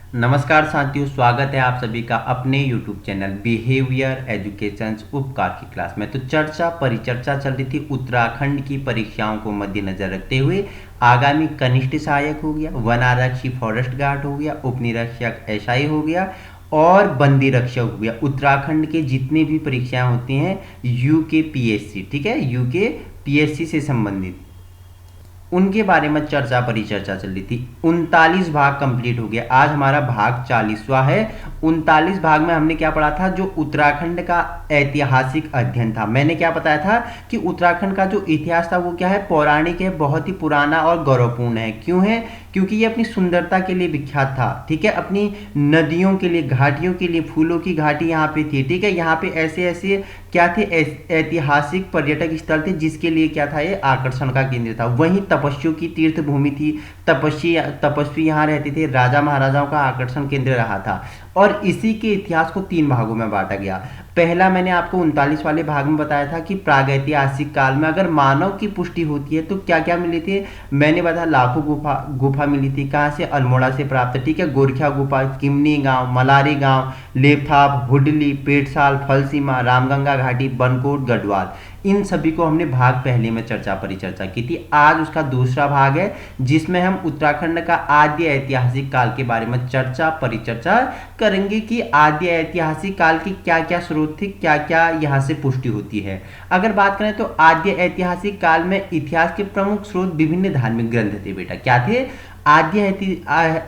नमस्कार साथियों, स्वागत है आप सभी का अपने YouTube चैनल बिहेवियर एजुकेशन उपकार की क्लास में। तो चर्चा परिचर्चा चल रही थी उत्तराखंड की परीक्षाओं को मद्देनजर रखते हुए। आगामी कनिष्ठ सहायक हो गया, वन आरक्षी फॉरेस्ट गार्ड हो गया, उप निरीक्षक एसआई हो गया और बंदी रक्षक हो गया। उत्तराखंड के जितने भी परीक्षाएं होती हैं यूके पीएससी, ठीक है, यूके पीएससी से संबंधित, उनके बारे में चर्चा परिचर्चा चल रही थी। 39 भाग कंप्लीट हो गया, आज हमारा भाग 40वां है। 39 भाग में हमने क्या पढ़ा था? जो उत्तराखंड का ऐतिहासिक अध्ययन था। मैंने क्या बताया था कि उत्तराखंड का जो इतिहास था वो क्या है, पौराणिक है, बहुत ही पुराना और गौरवपूर्ण है। क्यों है? क्योंकि ये अपनी सुंदरता के लिए विख्यात था, ठीक है, अपनी नदियों के लिए, घाटियों के लिए, फूलों की घाटी यहाँ पे थी, ठीक है। यहाँ पे ऐसे ऐसे क्या थे, ऐतिहासिक पर्यटक स्थल थे जिसके लिए क्या था, ये आकर्षण का केंद्र था। वहीं तपस्वियों की तीर्थ भूमि थी, तपस्वी यहाँ रहते थे, राजा महाराजाओं का आकर्षण केंद्र रहा था। और इसी के इतिहास को 3 भागों में बांटा गया। पहला मैंने आपको 39 वाले भाग में बताया था कि प्रागैतिहासिक काल में अगर मानव की पुष्टि होती है तो क्या क्या मिले थे। मैंने बताया लाखों गुफा मिली थी। कहाँ से? अल्मोड़ा से प्राप्त, ठीक है। गोरखिया गुफा, किमनी गांव, मलारी गांव, लेपथाप, हुडली, पेटसाल, फलसीमा, रामगंगा घाटी, बनकोट, गढ़वाल, इन सभी को हमने भाग पहले में चर्चा परिचर्चा की थी। आज उसका दूसरा भाग है जिसमें हम उत्तराखंड का आद्य ऐतिहासिक काल के बारे में चर्चा परिचर्चा करेंगे कि आद्य ऐतिहासिक काल की क्या क्या स्रोत थे, क्या क्या यहाँ से पुष्टि होती है। अगर बात करें तो आद्य ऐतिहासिक काल में इतिहास के प्रमुख स्रोत विभिन्न धार्मिक ग्रंथ थे। बेटा क्या थे? आद्य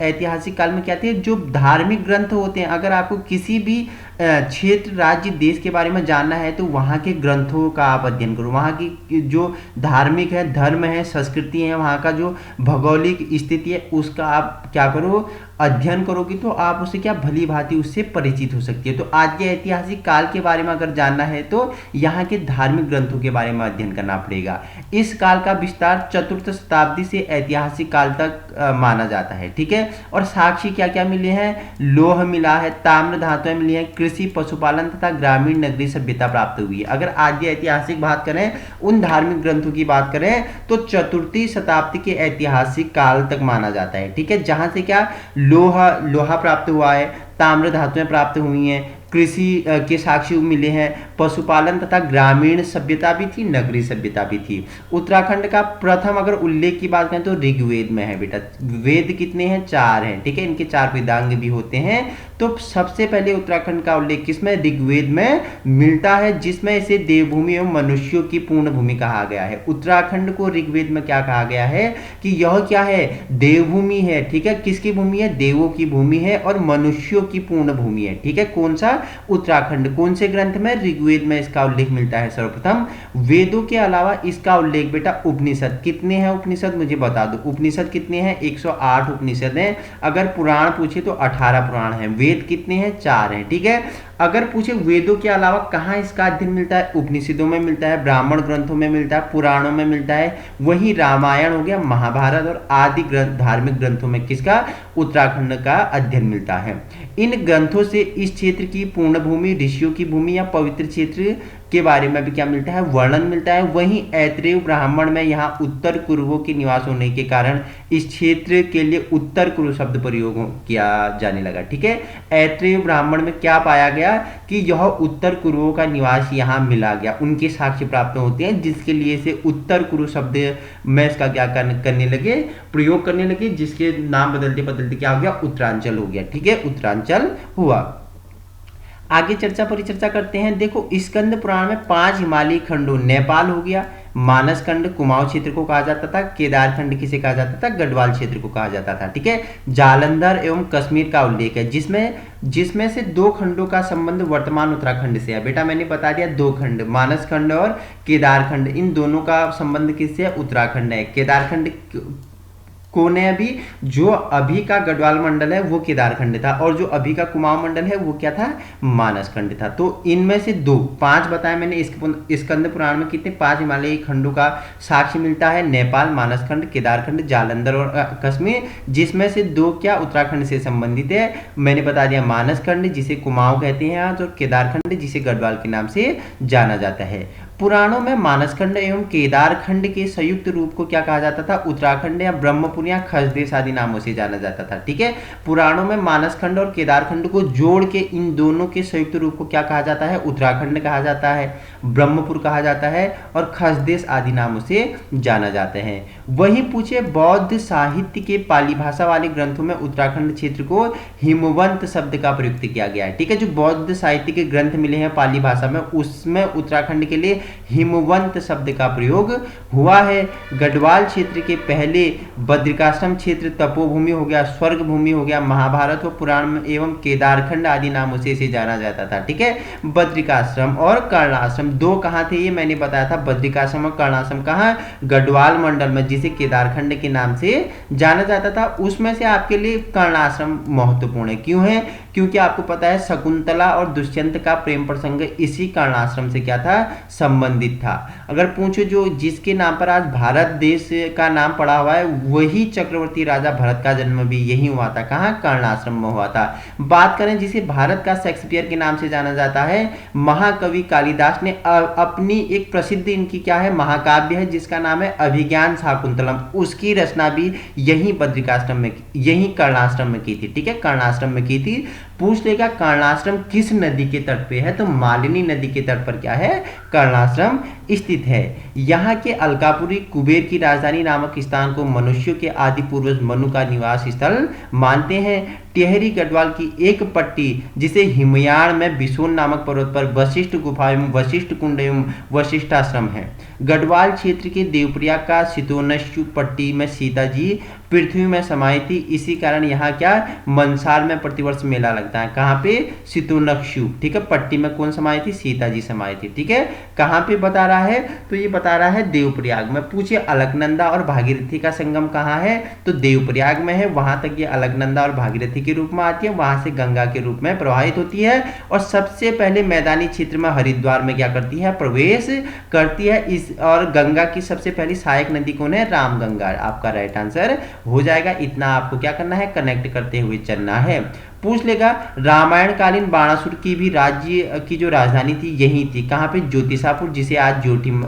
ऐतिहासिक काल में क्या थे? जो धार्मिक ग्रंथ होते हैं। अगर आपको किसी भी क्षेत्र, राज्य, देश के बारे में जानना है तो वहाँ के ग्रंथों का आप अध्ययन करो। वहाँ की जो धार्मिक है, धर्म है, संस्कृति है, वहाँ का जो भौगोलिक स्थिति है उसका आप क्या करो, अध्ययन करोगे तो आप उससे क्या भली भांति उससे परिचित हो सकती है। तो आद्य ऐतिहासिक काल के बारे में अगर जानना है तो यहाँ के धार्मिक ग्रंथों के बारे में अध्ययन करना पड़ेगा। इस काल का विस्तार 4th शताब्दी से ऐतिहासिक काल तक माना जाता है, ठीक है। और साक्ष्य क्या क्या मिले हैं? लोह मिला है, ताम्र धातुएं मिली है, कृषि, पशुपालन तथा ग्रामीण नगरीय सभ्यता प्राप्त हुई है। अगर आद्य ऐतिहासिक बात करें, उन धार्मिक ग्रंथों की बात करें तो 4th शताब्दी के ऐतिहासिक काल तक माना जाता है, ठीक है। जहां से क्या लोहा प्राप्त हुआ है, ताम्र धातुएं प्राप्त हुई हैं, कृषि के साक्ष्य मिले हैं, पशुपालन तथा ग्रामीण सभ्यता भी थी, नगरीय सभ्यता भी थी। उत्तराखंड का प्रथम अगर उल्लेख की बात करें तो ऋग्वेद में है। बेटा वेद कितने हैं? 4 हैं, ठीक है। इनके 4 वेदांग भी होते हैं। तो सबसे पहले उत्तराखंड का उल्लेख किसमें? ऋग्वेद में मिलता है, जिसमें इसे देवभूमि एवं मनुष्यों की पूर्ण भूमि कहा गया है। उत्तराखंड को ऋग्वेद में क्या कहा गया है कि यह क्या है? देवभूमि है, ठीक है। किसकी भूमि है? देवों की भूमि है और मनुष्यों की पूर्ण भूमि है, ठीक है। कौन सा? उत्तराखंड। कौन से ग्रंथ में? ऋग्वेद में इसका उल्लेख मिलता है सर्वप्रथम। वेदों के अलावा इसका उल्लेख बेटा उपनिषद, कितने हैं उपनिषद मुझे बता दो। उपनिषद कितने हैं? 108 उपनिषद हैं। अगर पुराण पूछे तो 18 पुराण हैं। वेद कितने हैं? 4 हैं, ठीक है। अगर पूछे वेदों के अलावा कहाँ इसका अध्ययन मिलता है? उपनिषदों में मिलता है, ब्राह्मण ग्रंथों में मिलता है, पुराणों में मिलता है। वहीं रामायण हो गया, महाभारत और आदि धार्मिक ग्रंथों में किसका? उत्तराखंड का अध्ययन मिलता है। इन ग्रंथों से इस क्षेत्र की पूर्ण भूमि, ऋषियों की भूमि या पवित्र क्षेत्र के बारे में भी क्या मिलता है? वर्णन मिलता है। वहीं ऐत्रेय ब्राह्मण में यहाँ उत्तर कुरुओं के निवास होने के कारण इस क्षेत्र के लिए उत्तर कुरु शब्द प्रयोग किया जाने लगा, ठीक है। ऐत्रेय ब्राह्मण में क्या पाया गया कि यह उत्तर कुरुओं का निवास यहाँ मिला गया, उनके साक्ष्य प्राप्त होते हैं, जिसके लिए से उत्तर कुरु शब्द में इसका क्या करने लगे, प्रयोग करने लगे, जिसके नाम बदलते बदलते क्या हो गया? उत्तरांचल हो गया, ठीक है, उत्तरांचल हुआ। आगे चर्चा परिचर्चा करते हैं। देखो स्कंद पुराण में 5 हिमालयी खंडों, नेपाल हो गया, मानस खंड कुमाऊं क्षेत्र को कहा जाता था, केदार खंड किसे कहा जाता था? गढ़वाल क्षेत्र को कहा जाता था, ठीक है। जालंधर एवं कश्मीर का उल्लेख है, जिसमें से 2 खंडों का संबंध वर्तमान उत्तराखंड से है। बेटा मैंने बता दिया 2 खंड, मानस खंड और केदार खंड, इन दोनों का संबंध किससे है? उत्तराखंड है। केदार खंड कौन है? अभी जो अभी का गढ़वाल मंडल है वो केदारखंड था, और जो अभी का कुमाऊं मंडल है वो क्या था? मानस खंड था। तो इनमें से 5 बताया मैंने। स्कंद पुराण में कितने? 5 हिमालयी खंडों का साक्ष्य मिलता है, नेपाल, मानस खंड, केदारखंड, जालंधर और कश्मीर, जिसमें से 2 क्या उत्तराखंड से संबंधित है। मैंने बता दिया मानस खंड जिसे कुमाऊं कहते हैं आज, और केदारखंड जिसे गढ़वाल के नाम से जाना जाता है। पुराणों में मानसखंड एवं केदारखंड के संयुक्त रूप को क्या कहा जाता था? उत्तराखंड या ब्रह्मपुर या खसदेश आदि नामों से जाना जाता था। ठीक है, पुराणों में मानसखंड और केदारखंड को जोड़ के इन दोनों के संयुक्त रूप को क्या कहा जाता है? उत्तराखंड कहा जाता है, ब्रह्मपुर कहा जाता है और खसदेश आदि नामों से जाना जाते हैं। वहीं पूछे बौद्ध साहित्य के पाली भाषा वाले ग्रंथों में उत्तराखंड क्षेत्र को हिमवंत शब्द का प्रयुक्त किया गया है। ठीक है, जो बौद्ध साहित्य के ग्रंथ मिले हैं पाली भाषा में, उसमें उत्तराखंड के लिए हिमवंत शब्द का प्रयोग हुआ है। गढ़वाल क्षेत्र के पहले बद्रिकाश्रम क्षेत्र तपोभूमि हो गया, स्वर्ग भूमि हो गया, महाभारत व पुराण एवं केदारखंड आदि नामों से इसे जाना जाता था। ठीक है, बद्रिकाश्रम और कर्णाश्रम दो कहाँ थे ये मैंने बताया था। बद्रिकाश्रम और कर्णाश्रम कहाँ? गढ़वाल मंडल में, जिसे केदारखंड के नाम से जाना जाता था। उसमें से आपके लिए कर्णाश्रम महत्वपूर्ण है। क्यों है? क्योंकि आपको पता है शकुंतला और दुष्यंत का प्रेम प्रसंग इसी कर्णाश्रम से क्या था? संबंधित था। अगर पूछो जो जिसके नाम पर आज भारत देश का नाम पड़ा हुआ है, वही चक्रवर्ती राजा भरत का जन्म भी यही हुआ था। कहाँ? कर्णाश्रम में हुआ था। बात करें जिसे भारत का शेक्सपियर के नाम से जाना जाता है, महाकवि कालिदास ने अपनी एक प्रसिद्ध इनकी क्या है? महाकाव्य है जिसका नाम है अभिज्ञान शाकुंतलम। उसकी रचना भी यही बद्रिकाश्रम में, यही कर्णाश्रम में की थी। ठीक है, कर्णाश्रम में की थी। पूछ लेगा कर्णाश्रम किस नदी के तट पे है? तो मालिनी नदी के तट पर क्या है? कर्णाश्रम स्थित है। यहाँ के अलकापुरी कुबेर की राजधानी नामक स्थान को मनुष्यों के आदि पूर्वज मनु का निवास स्थल मानते हैं। टिहरी गढ़वाल की एक पट्टी जिसे हिमयाण में बिसोन नामक पर्वत पर वशिष्ठ गुफा एवं वशिष्ठ कुंड एवं वशिष्ठाश्रम है। गढ़वाल क्षेत्र के देवप्रयाग का शीतोनस्यु पट्टी में सीता जी पृथ्वी में समाई थी। इसी कारण यहाँ क्या? मंसार में प्रतिवर्ष मेला लगता है। कहाँ पे? शीतोनस्यु। ठीक है, पट्टी में कौन समाई थी? सीता जी समाई थी। ठीक है, कहाँ पे बता रहा है? तो ये बता रहा है देवप्रयाग में। पूछे अलकनंदा और भागीरथी का संगम कहाँ है? तो देवप्रयाग में है। वहां तक ये अलकनंदा और भागीरथी के रूप में आती है, वहां से गंगा के रूप में प्रवाहित होती है और सबसे पहले मैदानी क्षेत्र में हरिद्वार में क्या करती है? प्रवेश करती है। इस और गंगा की सबसे पहली सहायक नदी कौन है? रामगंगा। आपका राइट आंसर हो जाएगा। इतना आपको क्या करना है? कनेक्ट करते हुए चलना है। पूछ लेगा रामायण कालीन बाणासुर की भी राज्य की जो राजधानी थी यही थी। कहाँ पे? ज्योतिषापुर, जिसे आज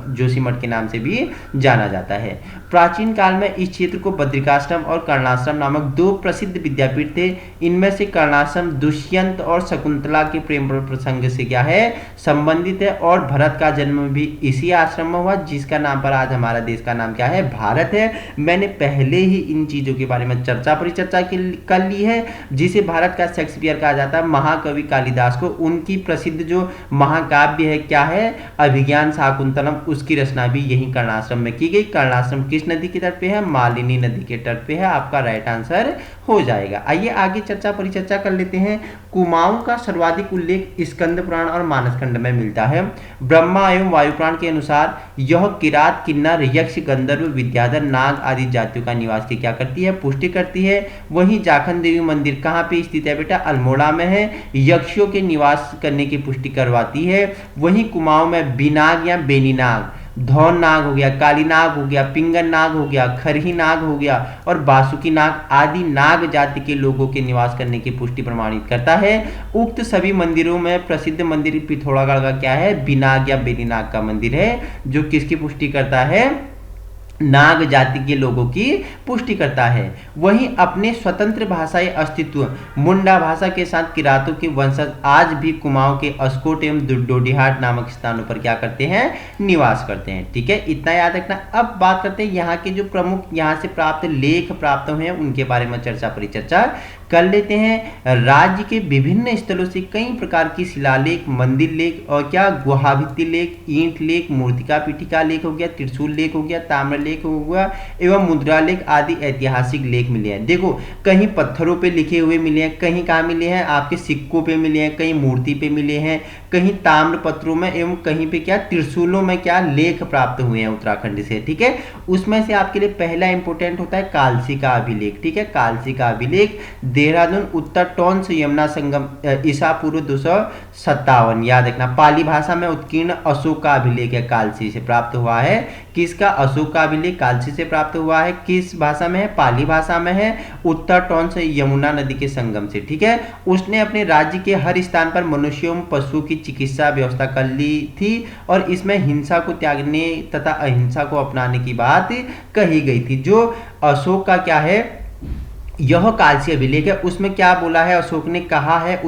जोशीमठ के नाम से भी जाना जाता है। प्राचीन काल में इस क्षेत्र को बद्रिकाश्रम और कर्णाश्रम नामक दो प्रसिद्ध विद्यापीठ थे। इनमें से कर्णाश्रम दुष्यंत और शकुंतला के प्रेम प्रसंग से क्या है? संबंधित है और भरत का जन्म भी इसी आश्रम में हुआ, जिसका नाम पर आज हमारा देश का नाम क्या है? भारत है। मैंने पहले ही इन चीजों के बारे में चर्चा परिचर्चा कर ली है। जिसे भारत शेक्सपियर कहा जाता है, महाकवि कालिदास को उनकी प्रसिद्ध जो महाकाव्य है क्या है? अभिज्ञान शाकुंतलम, उसकी रचना भी यही कर्णाश्रम में की गई। कर्णाश्रम किस नदी के तट पे है? मालिनी नदी के तट पे है। आपका राइट आंसर हो जाएगा। आइए आगे चर्चा परिचर्चा कर लेते हैं। कुमाऊं का सर्वाधिक उल्लेख स्कंद पुराण और मानसखंड में मिलता है। ब्रह्मा एवं वायुपुराण के अनुसार यह किरात, किन्नर, यक्ष, गंधर्व, विद्याधर, नाग आदि जातियों का निवास की क्या करती है? पुष्टि करती है। वहीं जाखन देवी मंदिर कहाँ पे स्थित है बेटा? अल्मोड़ा में है। यक्षों के निवास करने की पुष्टि करवाती है। वहीं कुमाऊं में बिनाग या बेनीनाग, धौन नाग हो गया, काली नाग हो गया, पिंगन नाग हो गया, खरही नाग हो गया और बासुकी नाग आदि नाग जाति के लोगों के निवास करने की पुष्टि प्रमाणित करता है। उक्त सभी मंदिरों में प्रसिद्ध मंदिर पिथौरागढ़ का क्या है? बिनाग या बेनीनाग का मंदिर है, जो किसकी पुष्टि करता है? नाग जाति के लोगों की पुष्टि करता है। वहीं अपने स्वतंत्र भाषाई अस्तित्व मुंडा भाषा के साथ किरातों के वंशज आज भी कुमाऊं के अस्कोट एवं डोडीहाट नामक स्थानों पर क्या करते हैं? निवास करते हैं। ठीक है, इतना याद रखना। अब बात करते हैं यहाँ के जो प्रमुख यहाँ से प्राप्त लेख प्राप्त हुए हैं उनके बारे में चर्चा परिचर्चा कर लेते हैं। राज्य के विभिन्न स्थलों से कई प्रकार की शिलालेख, मंदिर लेख और क्या गुहाभित्ति लेख, ईंट लेख, मूर्तिका पीठिका लेख हो गया, त्रिशूल लेख हो गया, ताम्र लेख हो गया एवं मुद्रा लेख आदि ऐतिहासिक लेख मिले हैं। देखो, कहीं पत्थरों पे लिखे हुए मिले हैं, कहीं कहाँ मिले हैं? आपके सिक्कों पे मिले हैं, कहीं मूर्ति पे मिले हैं, कहीं ताम्र पत्रों में एवं कहीं पे क्या त्रिशूलों में क्या लेख प्राप्त हुए हैं उत्तराखंड से। ठीक है, उसमें से आपके लिए पहला इंपोर्टेंट होता है कालसी का अभिलेख। ठीक है, कालसी का अभिलेख देहरादून उत्तर टोंस यमुना संगम ईसा पूर्व 257। याद रखना, पाली भाषा में उत्कीर्ण अशोक का अभिलेख है, कालसी से प्राप्त हुआ है। किसका? अशोक का अभिलेख कालसी से प्राप्त हुआ है। किस भाषा में है? पाली भाषा में है, उत्तर टोंस यमुना नदी के संगम से। ठीक है, उसने अपने राज्य के हर स्थान पर मनुष्यों पशुओं की चिकित्सा व्यवस्था कर ली थी और इसमें हिंसा को त्यागने तथा अहिंसा को अपनाने की बात कही गई थी। जो अशोक का क्या है, यह कालसी अभिलेख है, उसमें क्या बोला है अशोक ने, कहा है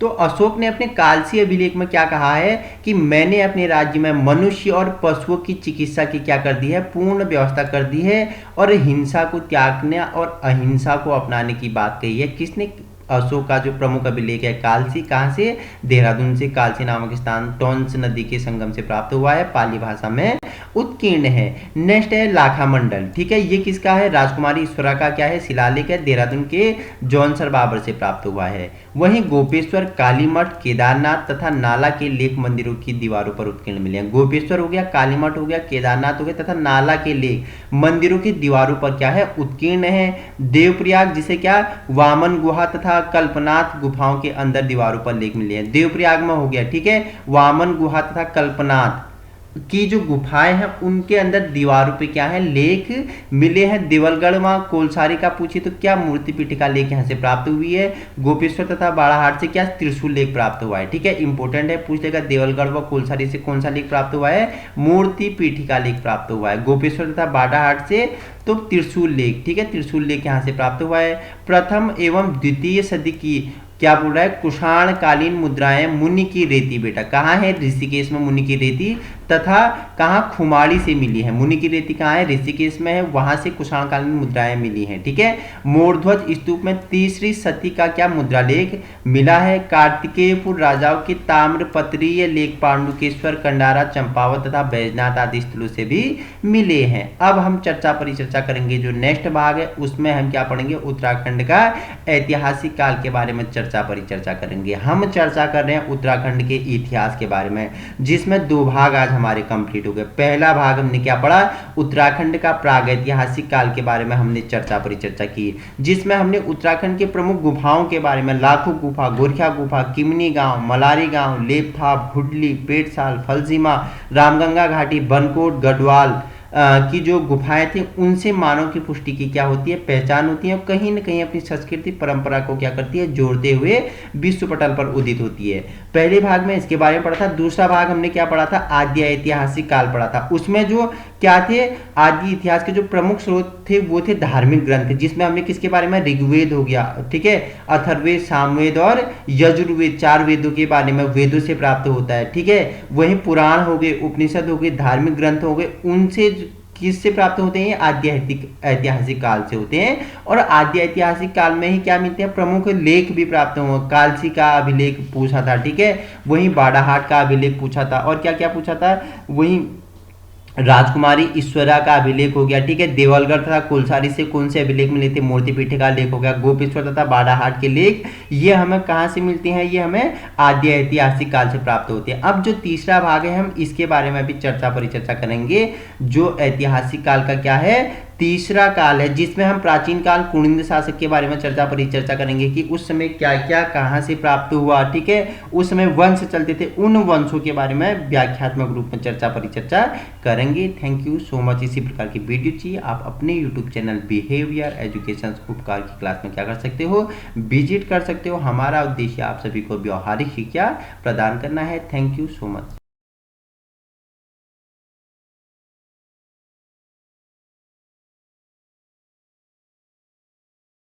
तो अशोक ने अपने कालसी अभिलेख में क्या कहा है कि मैंने अपने राज्य में मनुष्य और पशुओं की चिकित्सा की क्या कर दी है, पूर्ण व्यवस्था कर दी है और हिंसा को त्यागने और अहिंसा को अपनाने की बात कही है। किसने? अशोक का जो प्रमुख अभिलेख है कालसी। कहाँ से? देहरादून से। कालसी नामक स्थान टोंस नदी के संगम से प्राप्त हुआ है, पाली भाषा में उत्कीर्ण है। नेक्स्ट है लाखा मंडल। ठीक है, ये किसका है? राजकुमारी ईश्वरा का क्या है, शिलालेख है, देहरादून के जौनसर बाबर से प्राप्त हुआ है। वहीं गोपेश्वर, कालीमठ, केदारनाथ तथा नाला के लेख मंदिरों की दीवारों पर उत्कीर्ण मिले हैं। गोपेश्वर हो गया, कालीमठ हो गया, केदारनाथ हो गया तथा नाला के लेख मंदिरों की दीवारों पर क्या है, उत्कीर्ण है। देवप्रयाग जिसे क्या, वामन गुहा तथा कल्पनाथ गुफाओं के अंदर दीवारों पर लेख मिले हैं। देवप्रयाग में हो गया, ठीक है, वामन गुहा तथा कल्पनाथ की जो गुफाएं हैं उनके अंदर दीवारों पे क्या है, लेख मिले हैं। देवलगढ़ वहां कोलसारी का पूछे तो क्या, मूर्ति पीठिका लेख यहां से प्राप्त हुई है। गोपेश्वर तथा बाड़ाहाट से क्या, त्रिशूल लेख प्राप्त हुआ है। ठीक है, इंपॉर्टेंट है, पूछ लेगा देवलगढ़ व कोलसारी से कौन सा लेख प्राप्त हुआ है, मूर्ति पीठिका लेख प्राप्त हुआ है। गोपेश्वर तथा बाड़ाहाट से तो त्रिशूल लेख। ठीक है, त्रिशूल लेख यहां से प्राप्त हुआ है। प्रथम एवं द्वितीय सदी की क्या बोल रहा है, कुषाण कालीन मुद्राएं मुनि की रेती बेटा, कहाँ है, ऋषिकेश में मुनि की रेती तथा कहाँ, खुमाड़ी से मिली है। मुनि की रेती कहाँ है, ऋषिकेश में है, वहां से कुषाण कालीन मुद्राएं मिली हैं। ठीक है, मोरध्वज स्तूप में तीसरी सती का क्या मुद्रा लेख मिला है। कार्तिकेयपुर राजाओं के ताम्रपत्रीय लेख पांडुकेश्वर, कंडारा, चंपावत तथा बैजनाथ आदि स्थलों से भी मिले हैं। अब हम चर्चा परिचर्चा करेंगे, जो नेक्स्ट भाग है उसमें हम क्या पढ़ेंगे, उत्तराखंड का ऐतिहासिक काल के बारे में चर्चा परिचर्चा करेंगे। हम चर्चा कर रहे हैं उत्तराखंड के इतिहास के बारे में, जिसमें दो भाग आज हमारे कंप्लीट हो गए। पहला भाग हमने क्या पढ़ा, उत्तराखंड का प्रागैतिहासिक काल के बारे में हमने चर्चा परिचर्चा की, जिसमें हमने उत्तराखंड के प्रमुख गुफाओं के बारे में, लाखों गुफा, गोरखिया गुफा, किमनी गांव, मलारी गांव, लेपथा, भुडली, पेटसाल, फलसीमा, रामगंगा घाटी, बनकोट, गढ़वाल की जो गुफाएं थी उनसे मानव की पुष्टि की क्या होती है, पहचान होती है और कहीं न कहीं अपनी संस्कृति परंपरा को क्या करती है, जोड़ते हुए विश्व पटल पर उदित होती है। पहले भाग में इसके बारे में पढ़ा था। दूसरा भाग हमने क्या पढ़ा था, आदि ऐतिहासिक काल पढ़ा था। उसमें जो क्या थे, आदि इतिहास के जो प्रमुख स्रोत थे वो थे धार्मिक ग्रंथ, जिसमें हमने किसके बारे में, ऋग्वेद हो गया, ठीक है, अथर्ववेद, सामवेद और यजुर्वेद, 4 वेदों के बारे में, वेदों से प्राप्त होता है। ठीक है, वही पुराण हो गए, उपनिषद हो गए, धार्मिक ग्रंथ हो गए, उनसे किससे प्राप्त होते हैं, आद्य ऐतिहासिक काल से होते हैं। और आद्य ऐतिहासिक काल में ही क्या मिलते हैं, प्रमुख लेख भी प्राप्त हुए। कालसी का अभिलेख पूछा था, ठीक है, वही बाड़ाहाट का अभिलेख पूछा था, और क्या क्या पूछा था, वही राजकुमारी ईश्वरा का अभिलेख हो गया। ठीक है, देवलगढ़ तथा कुलसारी से कौन से अभिलेख मिले थे, मूर्ति पीठे का लेख हो गया। गोपेश्वर तथा बाड़ाहाट के लेख ये हमें कहाँ से मिलते हैं, ये हमें आद्य ऐतिहासिक काल से प्राप्त होते हैं। अब जो तीसरा भाग है हम इसके बारे में भी चर्चा परिचर्चा करेंगे, जो ऐतिहासिक काल का क्या है, तीसरा काल है, जिसमें हम प्राचीन काल कुनिंद शासक के बारे में चर्चा परिचर्चा करेंगे कि उस समय क्या क्या कहाँ से प्राप्त हुआ। ठीक है, उस समय वंश चलते थे, उन वंशों के बारे में व्याख्यात्मक रूप में चर्चा परिचर्चा करेंगे। Thank you so much. इसी प्रकार की वीडियो चाहिए आप अपने यूट्यूब चैनल बिहेवियर एजुकेशन उपकार की क्लास में क्या कर सकते हो, विजिट कर सकते हो। हमारा उद्देश्य आप सभी को व्यवहारिक शिक्षा प्रदान करना है। Thank you so much.